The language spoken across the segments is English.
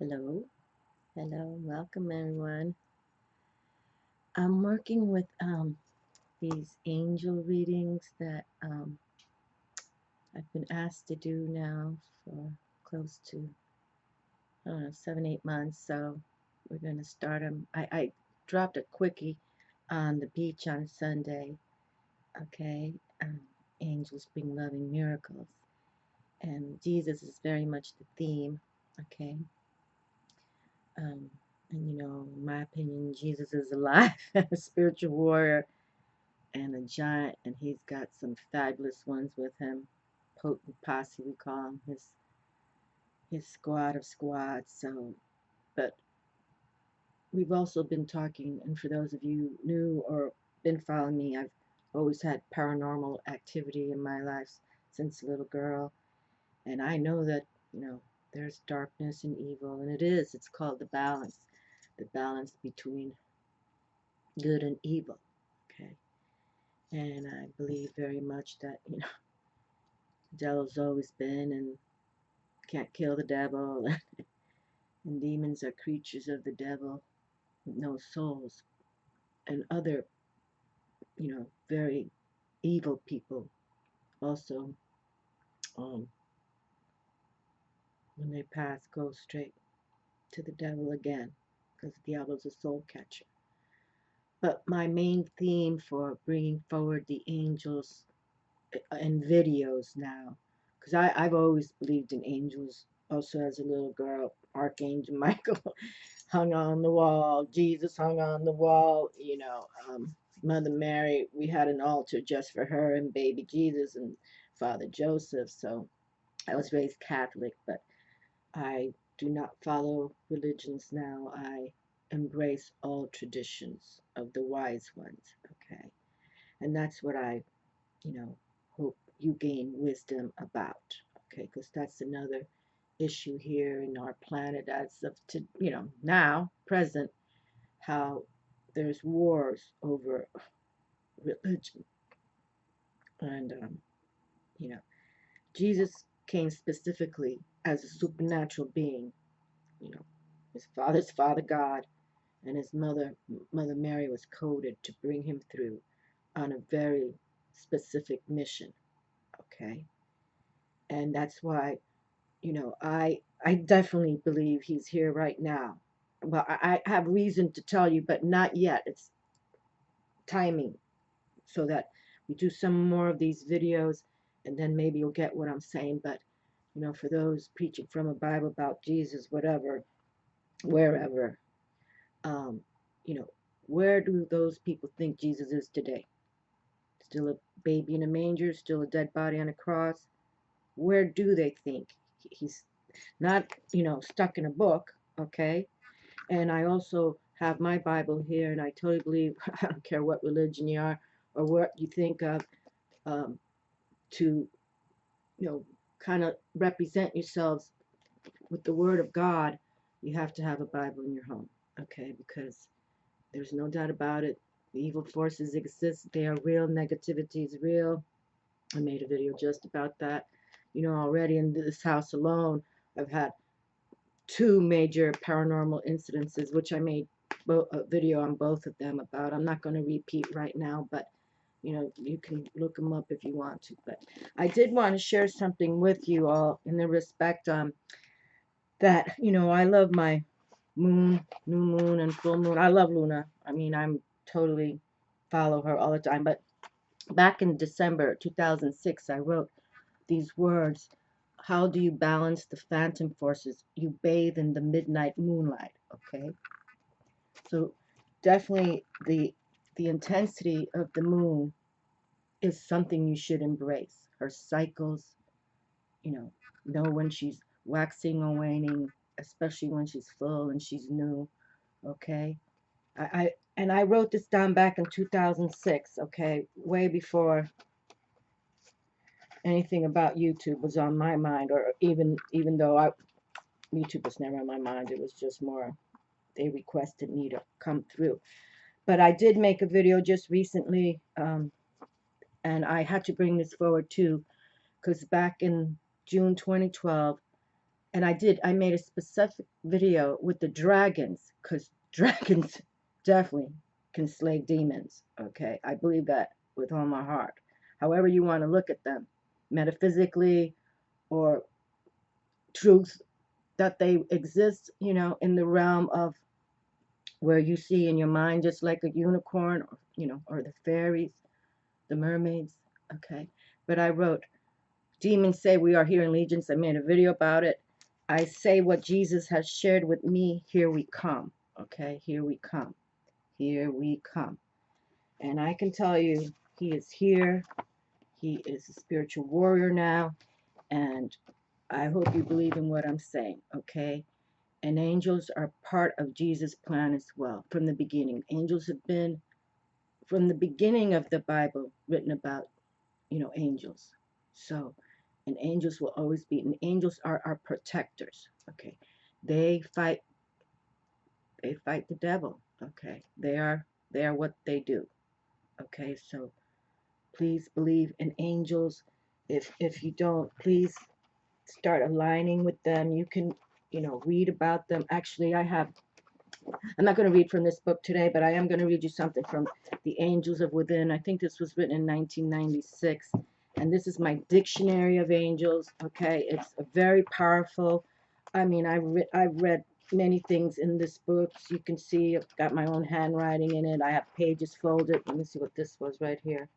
Hello, hello, welcome everyone. I'm working with these angel readings that I've been asked to do now for close to, I don't know, 7, 8 months. So we're going to start them. I dropped a quickie on the beach on Sunday. Okay, um, angels bring loving miracles, and Jesus is very much the theme. Okay, um, and in my opinion, Jesus is alive, a spiritual warrior and a giant, and he's got some fabulous ones with him. Potent posse, we call him, his squad of squads. So, but we've also been talking, and for those of you new or been following me, I've always had paranormal activity in my life since a little girl, and I know that there's darkness and evil, and it's called the balance between good and evil. Okay, and I believe very much that the devil's always been, and can't kill the devil, and demons are creatures of the devil with no souls, and other, very evil people also, um, when they pass, go straight to the devil again, because the devil's a soul catcher. But my main theme for bringing forward the angels in videos now, because I've always believed in angels, also as a little girl, Archangel Michael hung on the wall, Jesus hung on the wall, Mother Mary, we had an altar just for her and baby Jesus and Father Joseph. So I was raised Catholic, but I do not follow religions now. I embrace all traditions of the wise ones, okay? And that's what I, you know, hope you gain wisdom about, okay? Because that's another issue here in our planet as of now, present, how there's wars over religion. And, you know, Jesus came specifically as a supernatural being, you know, his father's Father God, and his Mother Mary was coded to bring him through on a very specific mission, okay? And that's why, I definitely believe he's here right now. Well, I have reason to tell you, but not yet. It's timing, so that we do some more of these videos, and then maybe you'll get what I'm saying. But for those preaching from a Bible about Jesus, whatever, wherever, um, you know, where do those people think Jesus is today? Still a baby in a manger, still a dead body on a cross? Where do they think he's not, stuck in a book? Okay. And I also have my Bible here, and I totally believe, I don't care what religion you are or what you think of, um, to, kind of represent yourselves with the Word of God, you have to have a Bible in your home, okay? Because there's no doubt about it. The evil forces exist. They are real. Negativity is real. I made a video just about that. Already in this house alone, I've had two major paranormal incidences, which I made a video on both of them about. I'm not going to repeat right now, but you can look them up if you want to. But I did want to share something with you all in the respect that I love my moon, new moon, and full moon. I love Luna. I mean, I'm totally follow her all the time. But back in December 2006, I wrote these words: how do you balance the phantom forces? You bathe in the midnight moonlight. Okay, so definitely the intensity of the moon is something you should embrace. Her cycles, you know when she's waxing or waning, especially when she's full and she's new. Okay, I wrote this down back in 2006. Okay, way before anything about YouTube was on my mind, or even though YouTube was never on my mind. It was just more they requested me to come through. But I did make a video just recently, and I had to bring this forward too, because back in June 2012, And I made a specific video with the dragons, because dragons definitely can slay demons. Okay, I believe that with all my heart. However you want to look at them, metaphysically or truth, that they exist, in the realm of where you see in your mind, just like a unicorn, or, or the fairies, the mermaids. Okay, but I wrote, demons say we are here in legions. I made a video about it. I say what Jesus has shared with me. Here we come. Okay, here we come. Here we come. And I can tell you, he is here. He is a spiritual warrior now. And I hope you believe in what I'm saying. Okay. And angels are part of Jesus' plan as well. From the beginning, angels have been, from the beginning of the Bible, written about, angels. So, and angels will always be, and angels are our protectors. Okay. They fight, the devil. Okay. They are what they do. Okay. So please believe in angels. If you don't, please start aligning with them. You can, read about them. Actually, I'm not going to read from this book today, but I am going to read you something from The Angels of Within. I think this was written in 1996. And this is my dictionary of angels. Okay, it's a very powerful. I mean, I've read many things in this book. So you can see I've got my own handwriting in it. I have pages folded. Let me see what this was right here.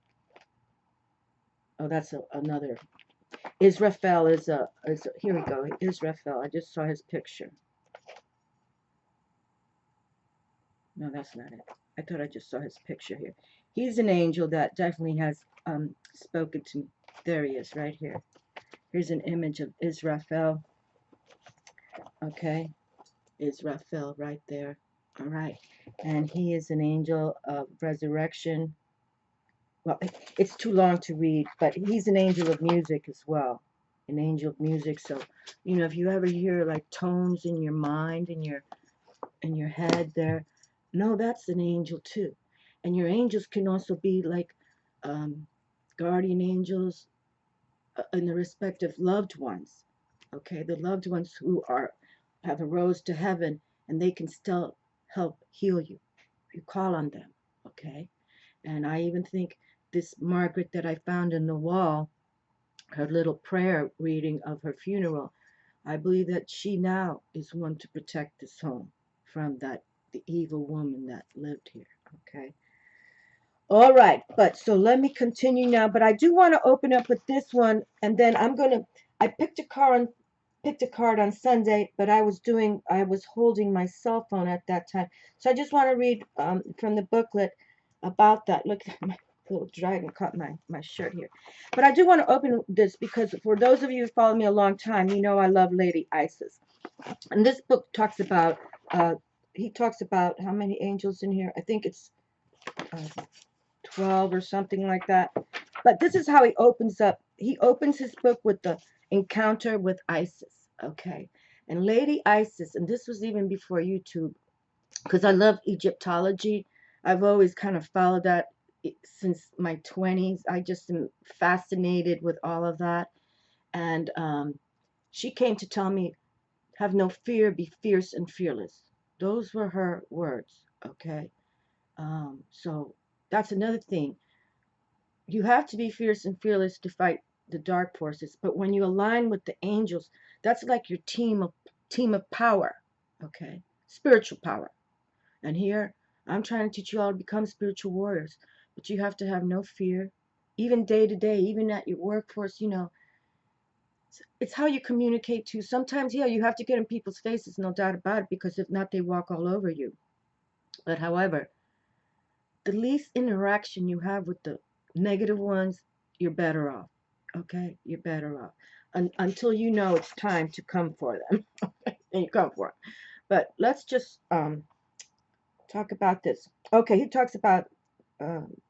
Oh, that's another. Israfel is here we go. Israfel. I just saw his picture. No, that's not it. I thought I just saw his picture here. He's an angel that definitely has spoken to me. There he is, right here. Here's an image of Israfel. Okay, Israfel right there. All right, and he is an angel of resurrection. Well, it's too long to read, but he's an angel of music as well. An angel of music. So, if you ever hear like tones in your mind, in your head there, no, that's an angel too. And your angels can also be like guardian angels in the respective loved ones. Okay, the loved ones who have arose to heaven, and they can still help heal you. You call on them. Okay, and I even think this Margaret that I found in the wall, her little prayer reading of her funeral, I believe that she now is one to protect this home from the evil woman that lived here. Okay. All right, but so let me continue now. But I do want to open up with this one, and then I picked a card on Sunday, but I was holding my cell phone at that time, so I just want to read from the booklet about that. Look, my little dragon caught my shirt here. But I do want to open this because for those of you who follow me a long time, you know I love Lady Isis, and this book talks about. He talks about how many angels in here. I think it's. 12 or something like that. But this is how he opens up. He opens his book with the encounter with Isis. Okay. And Lady Isis, and this was even before YouTube, because I love Egyptology. I've always kind of followed that since my 20s. I just am fascinated with all of that. And she came to tell me, have no fear, be fierce and fearless. Those were her words. Okay. So that's another thing. You have to be fierce and fearless to fight the dark forces, but when you align with the angels, that's like your team of power. Okay, spiritual power. And here I'm trying to teach you all to become spiritual warriors, but you have to have no fear, even day to day, even at your workforce. It's how you communicate too. Sometimes, yeah, you have to get in people's faces, no doubt about it, because if not, they walk all over you. But however, the least interaction you have with the negative ones, you're better off. Okay, you're better off until you know it's time to come for them. And you come for them. But let's just talk about this. Okay, he talks about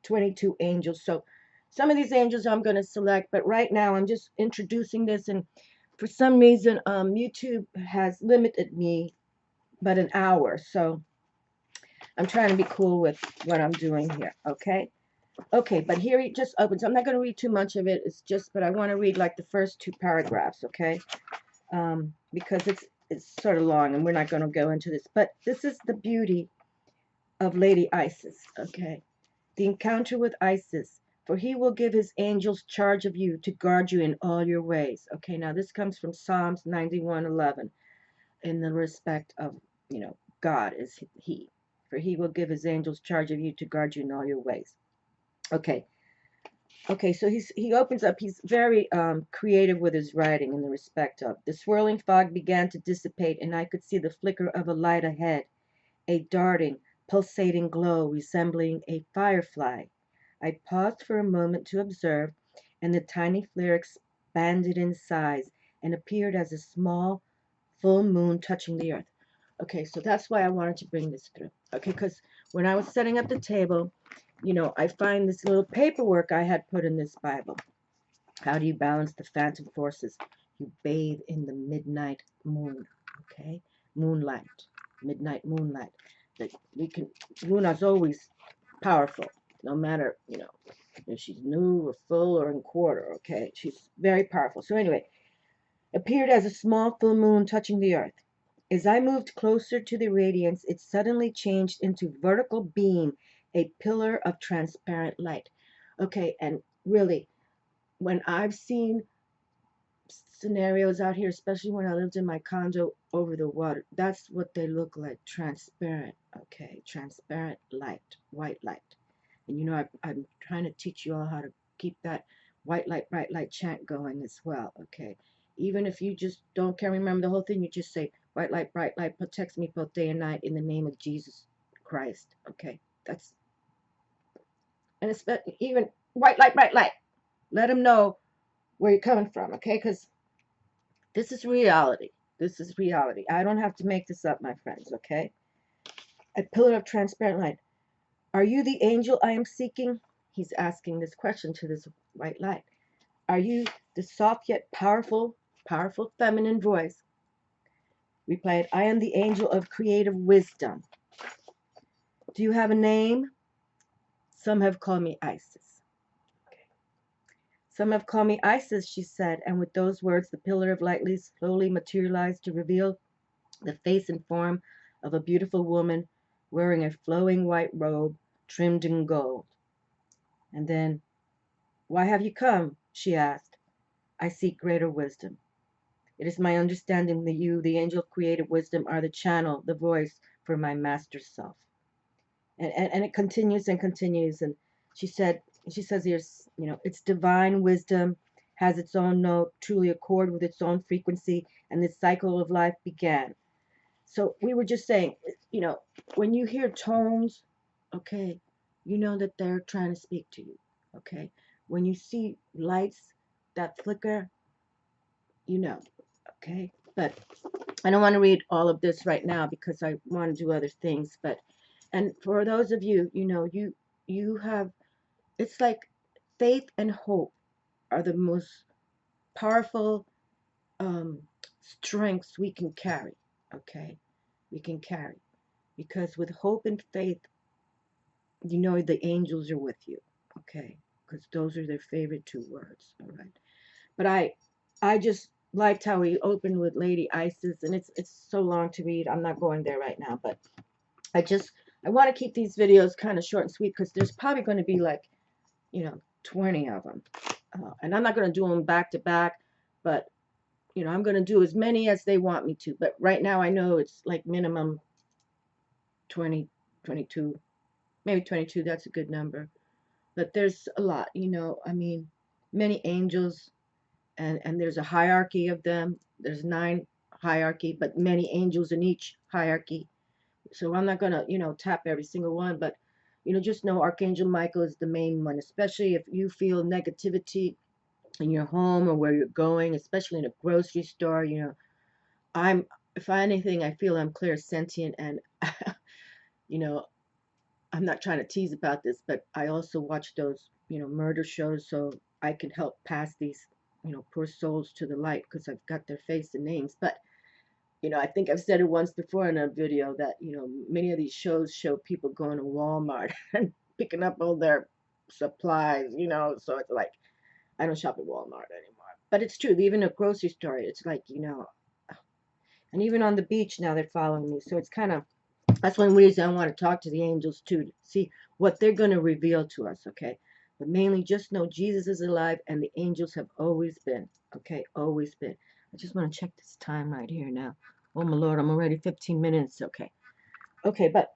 22 angels. So some of these angels I'm going to select, but right now I'm just introducing this, and for some reason YouTube has limited me but an hour. So I'm trying to be cool with what I'm doing here. Okay. Okay, but here it just opens. I'm not going to read too much of it. It's just, but I want to read like the first two paragraphs, okay? because it's sort of long and we're not going to go into this. But this is the beauty of Lady Isis, okay? The encounter with Isis. For he will give his angels charge of you to guard you in all your ways. Okay, now this comes from Psalms 91:11 in the respect of, God is he. For he will give his angels charge of you to guard you in all your ways. Okay. Okay, so he opens up. He's very creative with his writing in the respect of the swirling fog began to dissipate, and I could see the flicker of a light ahead, a darting, pulsating glow resembling a firefly. I paused for a moment to observe, and the tiny flare expanded in size and appeared as a small full moon touching the earth. Okay, so that's why I wanted to bring this through. Okay, because when I was setting up the table, I find this little paperwork I had put in this Bible. How do you balance the phantom forces? You bathe in the midnight moon. Okay, moonlight, midnight moonlight. That Luna's always powerful, no matter if she's new or full or in quarter. Okay, she's very powerful. So anyway, appeared as a small full moon touching the earth. As I moved closer to the radiance, it suddenly changed into vertical beam, a pillar of transparent light. Okay, and really, when I've seen scenarios out here, especially when I lived in my condo over the water, that's what they look like, transparent, okay, transparent light, white light. And I'm trying to teach you all how to keep that white light, bright light chant going as well, okay? Even if you just can't remember the whole thing, you just say, white light, bright light, protects me both day and night in the name of Jesus Christ, okay? And it's even white light, bright light. Let them know where you're coming from, okay? Because this is reality. This is reality. I don't have to make this up, my friends, okay? A pillar of transparent light. Are you the angel I am seeking? He's asking this question to this white light. Are you the soft yet powerful feminine voice? Replied, I am the angel of creative wisdom. Do you have a name? Some have called me Isis. Okay. Some have called me Isis, she said, and with those words, the pillar of light slowly materialized to reveal the face and form of a beautiful woman wearing a flowing white robe trimmed in gold. And then, why have you come? She asked. I seek greater wisdom. It is my understanding that you, the angel of creative wisdom, are the channel, the voice for my master self. And it continues and continues. And she says here, it's divine wisdom, has its own note, truly accord with its own frequency, and this cycle of life began. So we were just saying, when you hear tones, okay, you know that they're trying to speak to you, okay? When you see lights that flicker, okay? But I don't want to read all of this right now because I want to do other things. And for those of you, you have, it's like faith and hope are the most powerful strengths we can carry, okay? We can carry. Because with hope and faith, the angels are with you, okay? Because those are their favorite two words, all right? But I just liked how he opened with Lady Isis, and it's so long to read. I'm not going there right now, but I want to keep these videos kind of short and sweet because there's probably going to be like 20 of them, and I'm not going to do them back to back, but I'm going to do as many as they want me to. But right now I know it's like minimum 20, 22, maybe 22. That's a good number. But there's a lot, I mean, many angels, and there's a hierarchy of them. There's 9 hierarchy, but many angels in each hierarchy. So I'm not gonna, tap every single one, but just know Archangel Michael is the main one, especially if you feel negativity in your home or where you're going, especially in a grocery store. I'm, if anything, I feel I'm clairsentient, and you know, I'm not trying to tease about this, but I also watch those, murder shows so I can help pass these, poor souls to the light because I've got their face and names. But, I think I've said it once before in a video that, many of these shows show people going to Walmart and picking up all their supplies, so it's like, I don't shop at Walmart anymore. But it's true. Even a grocery store, it's like, and even on the beach now they're following me. So it's kind of, that's one reason I want to talk to the angels too, to see what they're going to reveal to us, okay? But mainly just know Jesus is alive and the angels have always been, okay? Always been. I just want to check this time right here now. Oh my Lord, I'm already 15 minutes, okay. Okay, but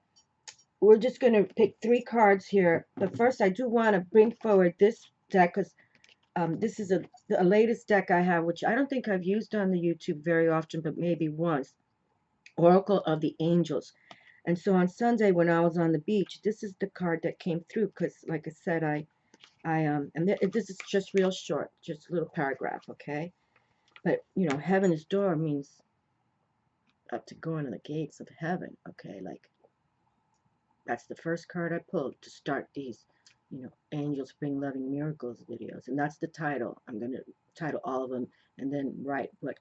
we're just going to pick 3 cards here. But first, I do want to bring forward this deck because this is the latest deck I have, which I don't think I've used on the YouTube very often, but maybe once. Oracle of the Angels. And so on Sunday when I was on the beach, this is the card that came through because, like I said, this is just real short, just a little paragraph, okay? But heaven's door means up to going to the gates of heaven, okay? Like that's the first card I pulled to start these, Angels Bring Loving Miracles videos, and that's the title. I'm gonna title all of them and then write what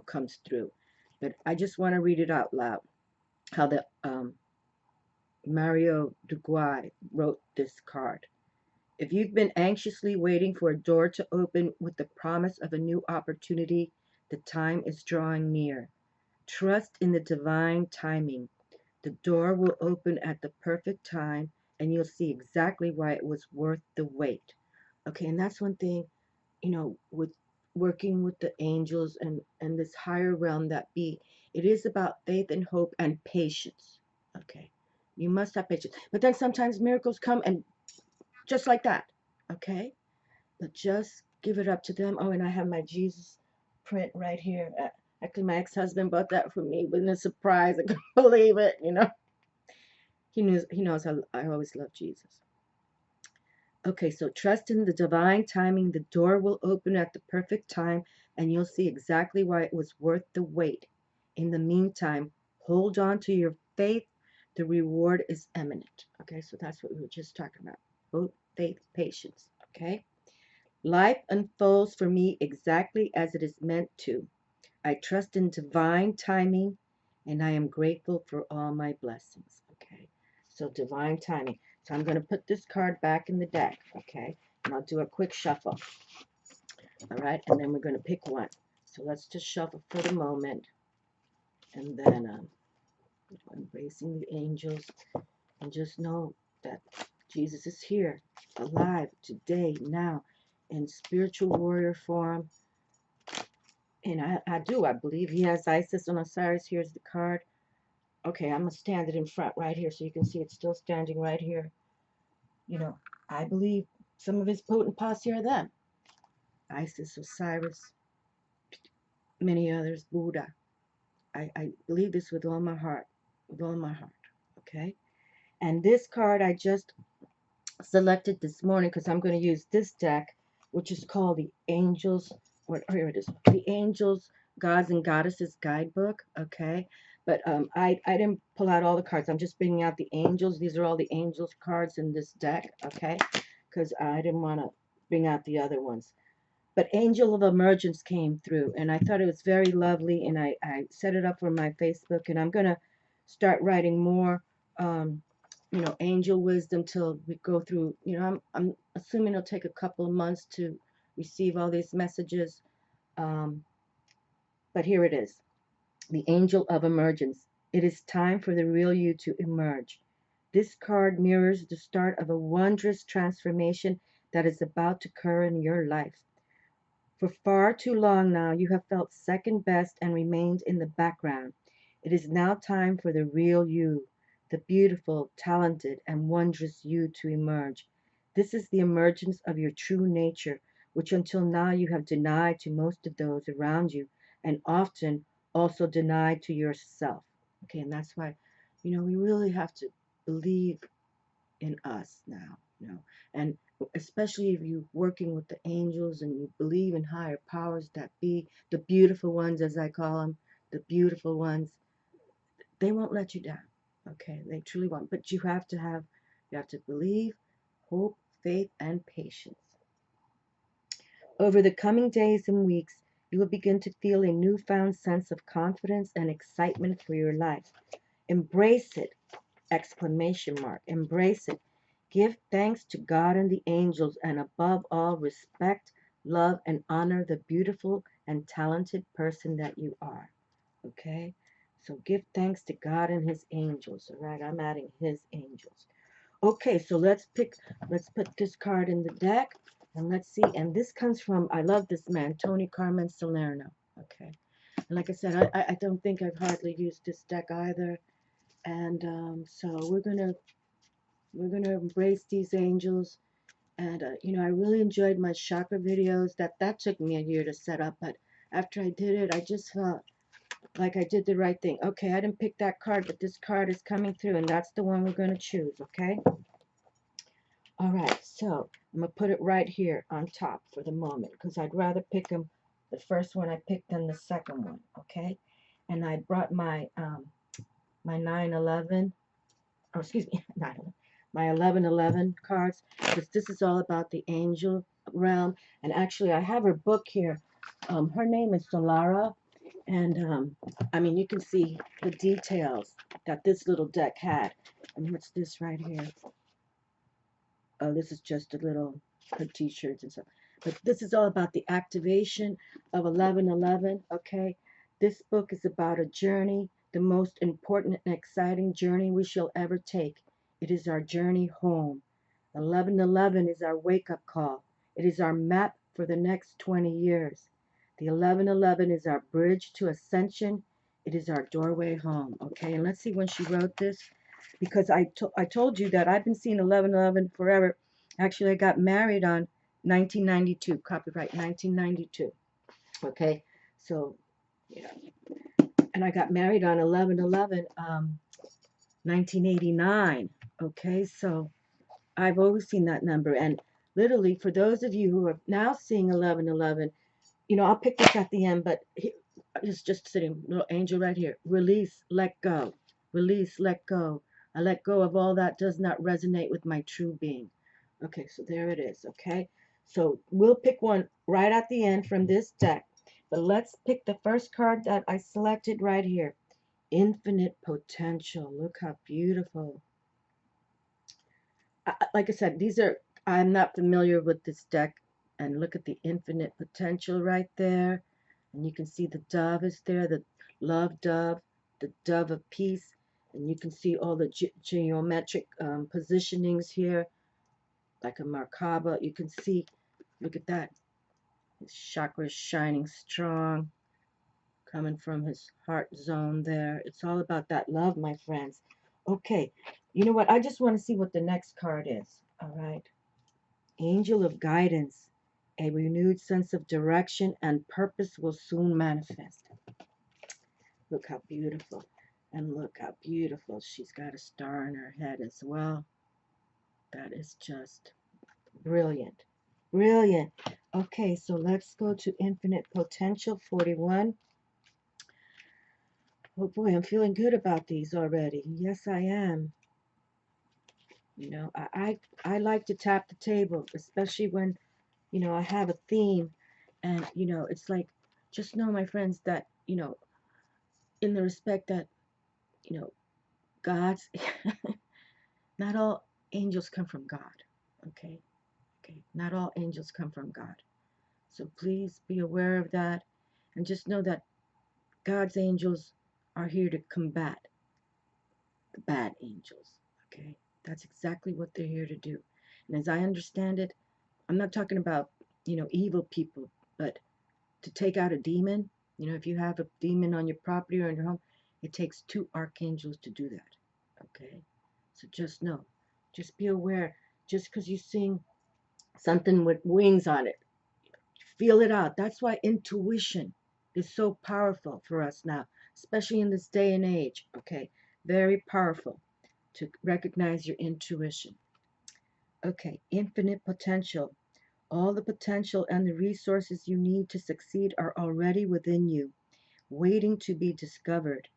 comes through. But I just want to read it out loud. How the Mario Duguay wrote this card. If you've been anxiously waiting for a door to open with the promise of a new opportunity, the time is drawing near. Trust in the divine timing. The door will open at the perfect time, and you'll see exactly why it was worth the wait. Okay, and that's one thing, with working with the angels and this higher realm that be, it is about faith and hope and patience. Okay, you must have patience. But then sometimes miracles come and just like that. Okay, but just give it up to them. Oh, and I have my Jesus print right here. Actually, my ex-husband bought that for me. Wasn't a surprise. I couldn't believe it. He knows I always love Jesus. Okay, so trust in the divine timing. The door will open at the perfect time, and you'll see exactly why it was worth the wait. In the meantime, hold on to your faith. The reward is imminent. Okay, so that's what we were just talking about. Hope, faith, patience. Okay, life unfolds for me exactly as it is meant to. I trust in divine timing, and I am grateful for all my blessings. Okay, so divine timing. So I'm going to put this card back in the deck. Okay, and I'll do a quick shuffle. All right, and then we're going to pick one. So let's just shuffle for the moment, and then embracing the angels, and just know that Jesus is here, alive today, now, in spiritual warrior form. And I believe he has Isis and Osiris. Here's the card. Okay, I'm going to stand it in front right here so you can see it's still standing right here. I believe some of his potent posse are them. Isis, Osiris, many others, Buddha. I believe this with all my heart, okay? And this card I just selected this morning because I'm going to use this deck, which is called the Angels, here it is, the Angels, Gods and Goddesses Guidebook, okay? But I didn't pull out all the cards. I'm just bringing out the angels. These are all the angels cards in this deck, okay? Because I didn't want to bring out the other ones. But Angel of Emergence came through, and I thought it was very lovely, and I set it up for my Facebook, and I'm going to start writing more, angel wisdom till we go through, I'm assuming it'll take a couple of months to receive all these messages, but here it is. The Angel of Emergence. It is time for the real you to emerge. This card mirrors the start of a wondrous transformation that is about to occur in your life. For far too long now, you have felt second best and remained in the background. It is now time for the real you, the beautiful, talented, and wondrous you to emerge. This is the emergence of your true nature, which until now you have denied to most of those around you, and often also denied to yourself. Okay, and that's why, we really have to believe in us now, and especially if you're working with the angels and you believe in higher powers that be, the beautiful ones, as I call them, the beautiful ones, they won't let you down. Okay, they truly won't. But you have to believe, hope, faith, and patience. Over the coming days and weeks, you will begin to feel a newfound sense of confidence and excitement for your life. Embrace it! Exclamation mark. Embrace it. Give thanks to God and the angels, and above all, respect, love, and honor the beautiful and talented person that you are. Okay? So give thanks to God and his angels. All right, I'm adding his angels. Okay, so let's put this card in the deck and let's see. And this comes from, I love this man, Tony Carmen Salerno. Okay. And like I said, I don't think I've hardly used this deck either. And so we're gonna embrace these angels. And I really enjoyed my chakra videos. That took me a year to set up, but after I did it, I just felt like I did the right thing. Okay, I didn't pick that card, but this card is coming through, and that's the one we're gonna choose. Okay. All right, so I'm gonna put it right here on top for the moment because I'd rather pick them the first one I picked than the second one. Okay, and I brought my 911, or excuse me, 911, my 1111 cards because this is all about the angel realm. And actually, I have her book here. Her name is Solara, and I mean you can see the details that this little deck had. And what's this right here? Oh, this is just a little her t-shirts and stuff. But this is all about the activation of 1111, okay? This book is about a journey, the most important and exciting journey we shall ever take. It is our journey home. 1111 is our wake-up call. It is our map for the next 20 years. The 1111 is our bridge to ascension. It is our doorway home, okay? And let's see when she wrote this because I told you that I've been seeing 1111 forever. Actually, I got married on 1992, copyright 1992. Okay, so yeah, and I got married on 1111, 1989. Okay, so I've always seen that number, and literally for those of you who are now seeing 1111, I'll pick this at the end, but it's just sitting, little angel right here. Release, let go. Release, let go. I let go of all that does not resonate with my true being. Okay, so there it is, okay? So we'll pick one right at the end from this deck. But let's pick the first card that I selected right here. Infinite potential. Look how beautiful. Like I said, I'm not familiar with this deck. And look at the infinite potential right there. And you can see the dove is there, the love dove, the dove of peace. And you can see all the geometric positionings here, like a Merkaba. You can see, look at that. His chakra is shining strong, coming from his heart zone there. It's all about that love, my friends. Okay, you know what? I just want to see what the next card is. All right. Angel of guidance. A renewed sense of direction and purpose will soon manifest. Look how beautiful. And look how beautiful. She's got a star in her head as well. That is just brilliant. Brilliant. Okay, so let's go to Infinite Potential 41. Oh boy, I'm feeling good about these already. Yes, I am. I like to tap the table, especially when, I have a theme. And, it's like, just know, my friends, that, in the respect that, you know, God's, not all angels come from God. Okay? Okay? Not all angels come from God. So please be aware of that. And just know that God's angels are here to combat the bad angels. Okay? That's exactly what they're here to do. And as I understand it, I'm not talking about, evil people, but to take out a demon, if you have a demon on your property or in your home, it takes 2 archangels to do that. Okay? So just know, just be aware, just because you sing something with wings on it, feel it out. That's why intuition is so powerful for us now, especially in this day and age. Okay? Very powerful to recognize your intuition. Okay, infinite potential. All the potential and the resources you need to succeed are already within you, waiting to be discovered.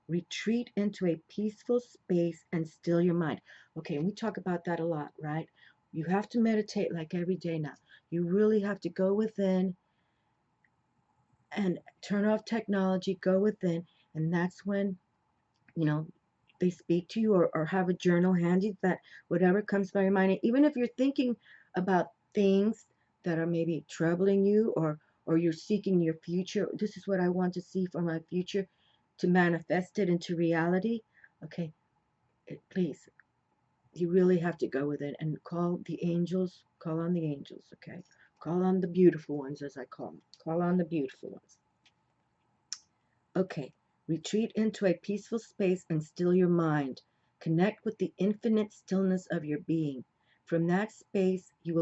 Retreat into a peaceful space and still your mind. Okay, and we talk about that a lot, right? You have to meditate like every day now. You really have to go within and turn off technology, go within, and that's when, you know, they speak to you, or have a journal handy that whatever comes by your mind, even if you're thinking about things that are maybe troubling you, or you're seeking your future. This is what I want to see for my future, to manifest it into reality. Okay, please, you really have to go with it and call the angels. Call on the angels. Okay, call on the beautiful ones, as I call them. Call on the beautiful ones. Okay, retreat into a peaceful space and still your mind. Connect with the infinite stillness of your being. From that space, you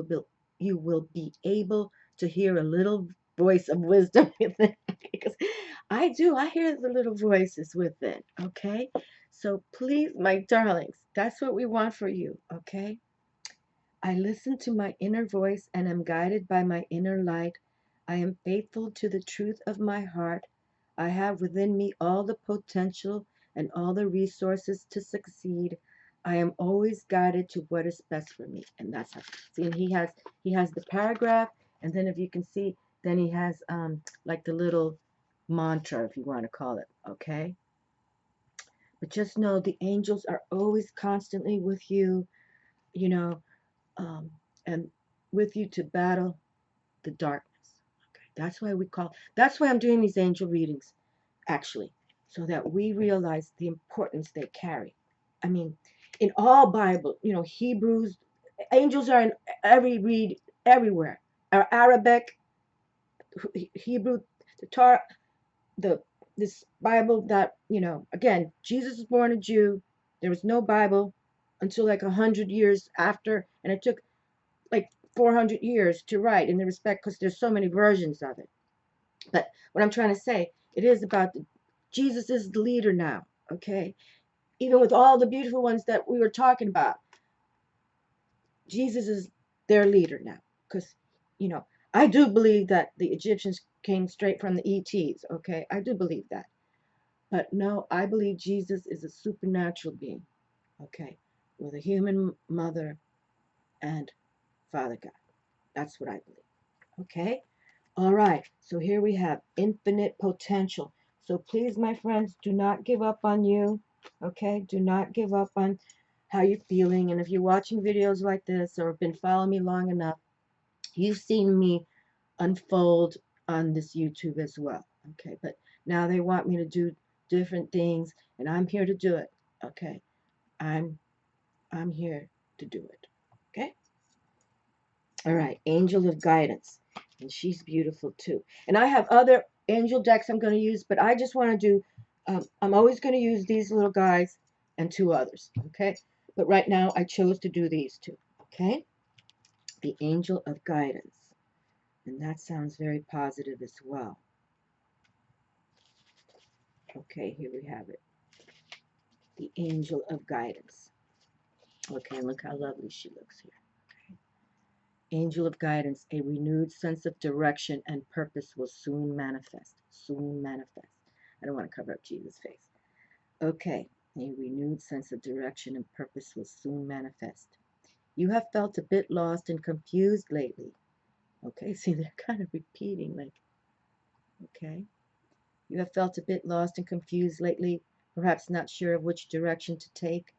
will be able to hear a little voice of wisdom within. Because I hear the little voices within. Okay, so please, my darlings, that's what we want for you. Okay, I listen to my inner voice and am guided by my inner light. I am faithful to the truth of my heart. I have within me all the potential and all the resources to succeed. I am always guided to what is best for me. And that's how, see, and he has the paragraph, and then if you can see, then he has like the little mantra, if you want to call it, okay? But just know the angels are always constantly with you, you know, um, and with you to battle the darkness. Okay, that's why I'm doing these angel readings, actually, so that we realize the importance they carry. I mean, in all Bible, Hebrews, angels are in every read everywhere. Our Arabic, Hebrew, the Torah, the this Bible that, again, Jesus was born a Jew. There was no Bible until like 100 years after, and it took like 400 years to write in the respect, because there's so many versions of it. But what I'm trying to say, it is about Jesus is the leader now. Okay, even with all the beautiful ones that we were talking about, Jesus is their leader now. Because, you know I do believe that the Egyptians came straight from the ETs. Okay, I do believe that. But no, I believe Jesus is a supernatural being. Okay, with a human mother and Father God. That's what I believe. Okay. All right, so here we have infinite potential. So please, my friends, do not give up on you. Okay, do not give up on how you're feeling. And if you're watching videos like this or have been following me long enough, you've seen me unfold on this YouTube as well. Okay, but now they want me to do different things, and I'm here to do it. Okay, I'm I'm here to do it. Okay. All right, angel of guidance. And she's beautiful too. And I have other angel decks I'm going to use, but I just want to do, I'm always going to use these little guys and two others, okay? But right now I chose to do these two, okay? The angel of guidance. And that sounds very positive as well. Okay, here we have it. The angel of guidance. Okay, look how lovely she looks here. Angel of guidance, a renewed sense of direction and purpose will soon manifest. Soon manifest. I don't want to cover up Jesus' face. Okay, a renewed sense of direction and purpose will soon manifest. You have felt a bit lost and confused lately. Okay, see, they're kind of repeating, like, okay. You have felt a bit lost and confused lately, perhaps not sure of which direction to take.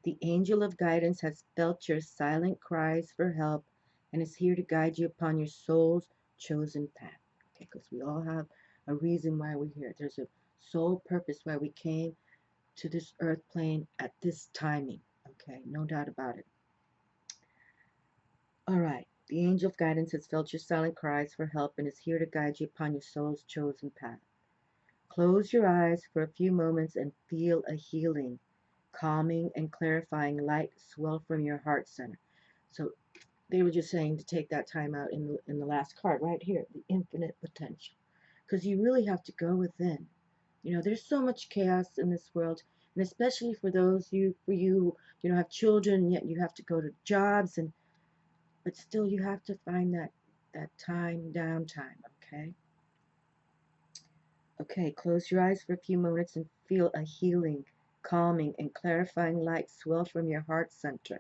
The angel of guidance has felt your silent cries for help and is here to guide you upon your soul's chosen path. Okay, because we all have a reason why we're here. There's a soul purpose why we came to this earth plane at this timing. Okay, no doubt about it. All right. The angel of guidance has felt your silent cries for help and is here to guide you upon your soul's chosen path. Close your eyes for a few moments and feel a healing, calming, and clarifying light swell from your heart center. So they were just saying to take that time out in the last card right here, the infinite potential. Because you really have to go within. There's so much chaos in this world, and especially for you have children, yet you have to go to jobs, but still you have to find that time, downtime, okay? Okay, close your eyes for a few moments and feel a healing, calming, and clarifying light swell from your heart center.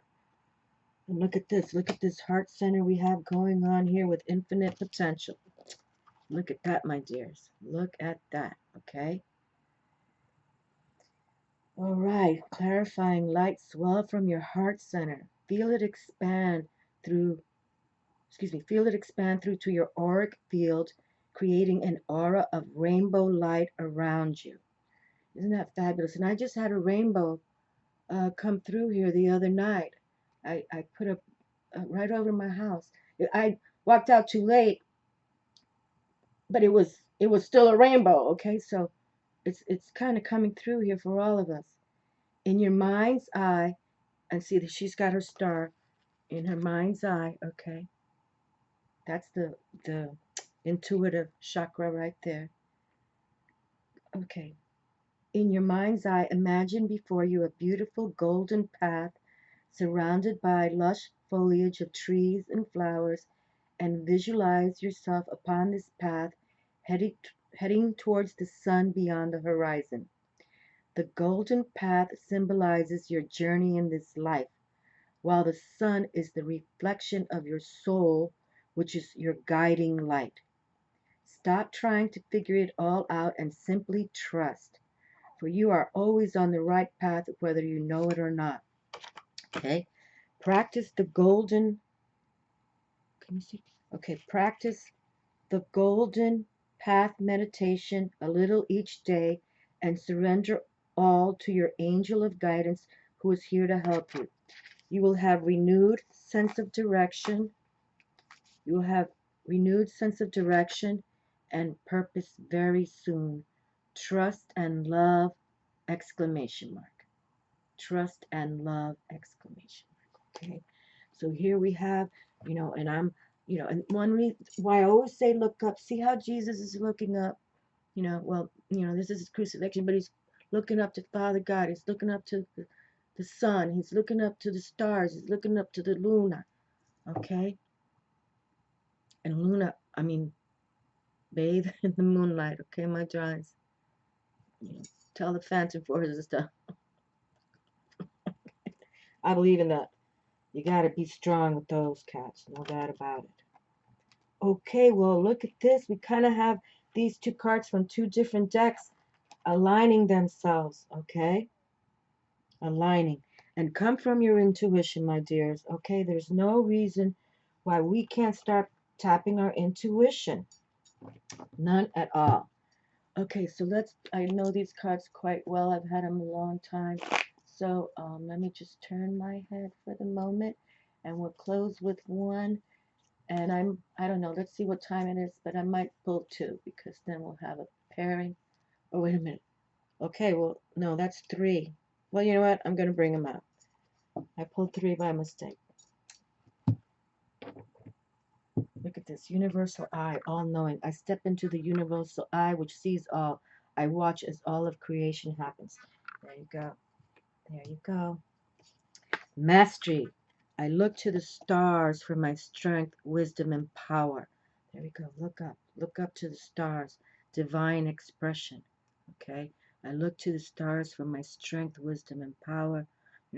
And look at this heart center we have going on here with infinite potential. Look at that, my dears. Look at that, okay? All right, clarifying light swell from your heart center. Feel it expand through excuse me, feel it expand through to your auric field, creating an aura of rainbow light around you. Isn't that fabulous? And I just had a rainbow come through here the other night. I put a right over my house. I walked out too late, but it was still a rainbow. Okay, so it's kind of coming through here for all of us. In your mind's eye, and see that she's got her star in her mind's eye. Okay, that's the intuitive chakra right there. Okay, in your mind's eye, imagine before you a beautiful golden path surrounded by lush foliage of trees and flowers, and visualize yourself upon this path heading towards the sun beyond the horizon. The golden path symbolizes your journey in this life, while the sun is the reflection of your soul, which is your guiding light. Stop trying to figure it all out and simply trust, for you are always on the right path whether you know it or not. Okay? Practice the golden, can you see? Okay, practice the golden path meditation a little each day and surrender all to your angel of guidance who is here to help you. You will have renewed sense of direction. You will have renewed sense of direction and purpose very soon. Trust and love, exclamation mark. Trust and love, exclamation mark. Okay. So here we have, and and one reason why I always say look up, see how Jesus is looking up, this is his crucifixion, but he's looking up to Father God. He's looking up to the sun. He's looking up to the stars. He's looking up to the lunar. Okay. And Luna, bathe in the moonlight. Okay, my drawings. Tell the phantom forces and stuff. I believe in that. You got to be strong with those cats. No doubt about it. Okay, well, look at this. We kind of have these two cards from two different decks aligning themselves, okay? Aligning. And come from your intuition, my dears, okay? There's no reason why we can't start tapping our intuition. None at all. Okay, so I know these cards quite well. I've had them a long time. So let me just turn my head for the moment, and we'll close with one. And I don't know, let's see what time it is, but I might pull two because then we'll have a pairing. Oh, wait a minute. Okay, well, no, that's three. Well, you know what? I'm going to bring them out. I pulled three by mistake. Look at this. Universal eye, all-knowing. I step into the universal eye, which sees all. I watch as all of creation happens. There you go. There you go. Mastery. I look to the stars for my strength, wisdom, and power. There we go. Look up. Look up to the stars. Divine expression. Okay. I look to the stars for my strength, wisdom, and power.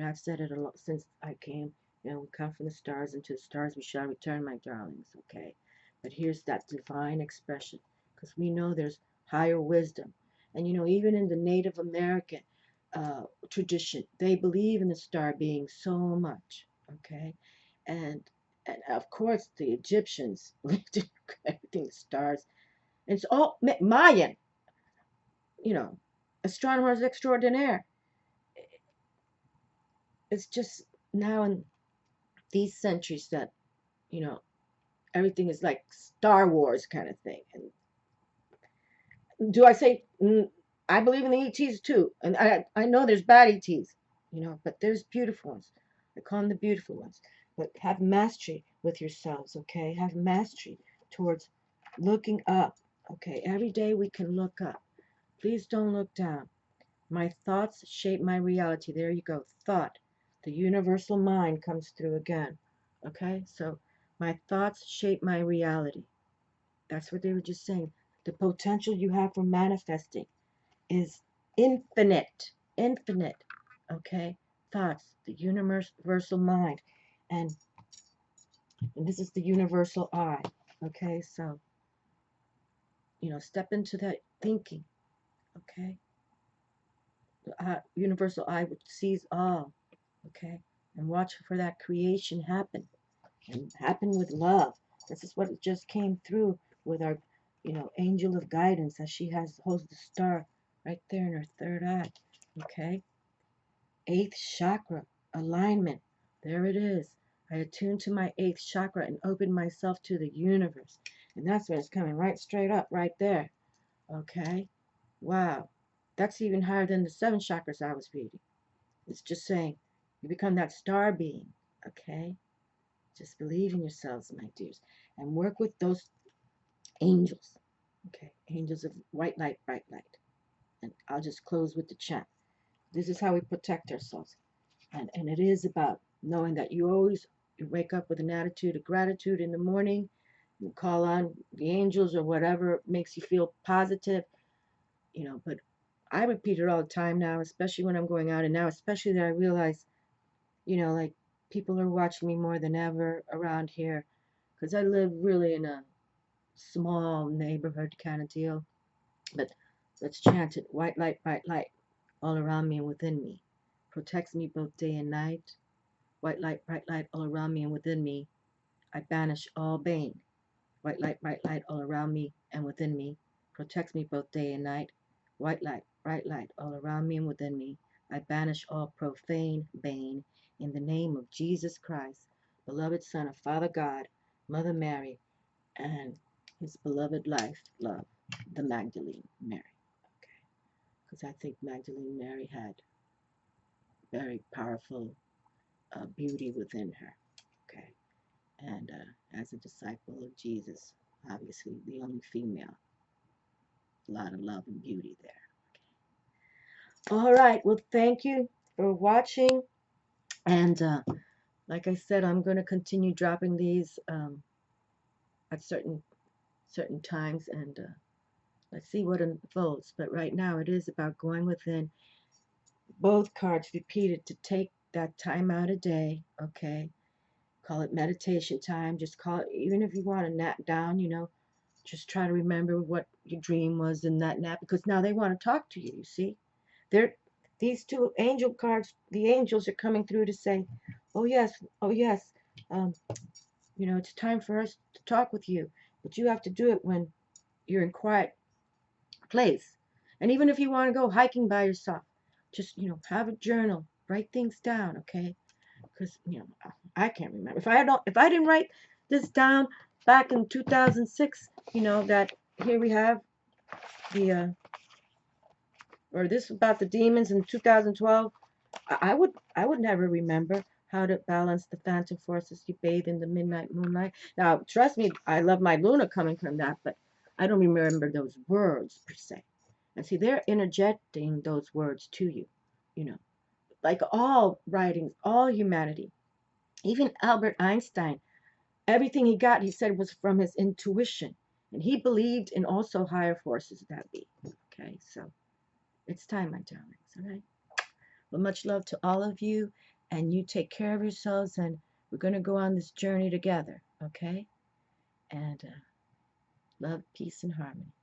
I've said it a lot since I came. We come from the stars, and to the stars we shall return, my darlings. Okay. But here's that divine expression, because we know there's higher wisdom. And even in the Native American tradition, they believe in the star being so much. Okay. And of course the Egyptians believed in everything, the stars. It's all Mayan, astronomers extraordinaire. It's just now in these centuries that, everything is like Star Wars kind of thing. And do I say, I believe in the ETs too. And I know there's bad ETs, but there's beautiful ones. I call them the beautiful ones. But have mastery with yourselves, okay? Have mastery towards looking up, okay? Every day we can look up. Please don't look down. My thoughts shape my reality. There you go. Thought. The universal mind comes through again. Okay? So my thoughts shape my reality. That's what they were just saying. The potential you have for manifesting is infinite. Infinite. Okay? Thoughts. The universal mind. And this is the universal I. Okay? So, step into that thinking. Okay? Universal eye which sees all, okay, and watch for that creation happen, and happen with love. This is what it just came through with our, angel of guidance, as she holds the star right there in her third eye. Okay? Eighth chakra, alignment. There it is. I attune to my eighth chakra and open myself to the universe. And that's where it's coming right straight up, right there. Okay? Wow. That's even higher than the seven chakras I was reading. It's just saying you become that star being. Okay? Just believe in yourselves, my dears, and work with those angels. Okay? Angels of white light, bright light. And I'll just close with the chant. This is how we protect ourselves. And it is about knowing that you wake up with an attitude of gratitude in the morning. You call on the angels or whatever makes you feel positive, but I repeat it all the time now, especially when I'm going out, and now especially that I realize, like people are watching me more than ever around here, because I live really in a small neighborhood kind of deal. But let's chant it. White light, bright light, all around me and within me. Protects me both day and night. White light, bright light, all around me and within me. I banish all bane. White light, bright light, all around me and within me. Protects me both day and night. White light, bright light, all around me and within me. I banish all profane bane in the name of Jesus Christ, beloved Son of Father God, Mother Mary, and his beloved life, love, the Magdalene Mary. Okay. Because I think Magdalene Mary had very powerful beauty within her. Okay. And as a disciple of Jesus, obviously the only female, a lot of love and beauty there. Okay. All right. Well, thank you for watching. And like I said, I'm going to continue dropping these at certain times, and let's see what unfolds. But right now, it is about going within. Both cards repeated to take that time out a day. Okay. Call it meditation time. Just call it, even if you want to nap down, just try to remember what your dream was in that nap, because now they want to talk to you. You see, they're these two angel cards. The angels are coming through to say, "Oh yes, oh yes, um, it's time for us to talk with you, but you have to do it when you're in quiet place. And even if you want to go hiking by yourself, just have a journal, write things down, okay? Because I can't remember if I didn't write this down back in 2006. That here we have the or this about the demons in 2012. I would never remember how to balance the phantom forces you bathe in the midnight moonlight. Now, trust me, I love my Luna coming from that, but I don't remember those words per se. And see, they're interjecting those words to you, you know, like all writings, all humanity. Even Albert Einstein, everything he got, he said, was from his intuition. And he believed in also higher forces that be. Okay, so it's time, my darlings, all right? Well, much love to all of you, and you take care of yourselves, and we're going to go on this journey together, okay? And love, peace, and harmony.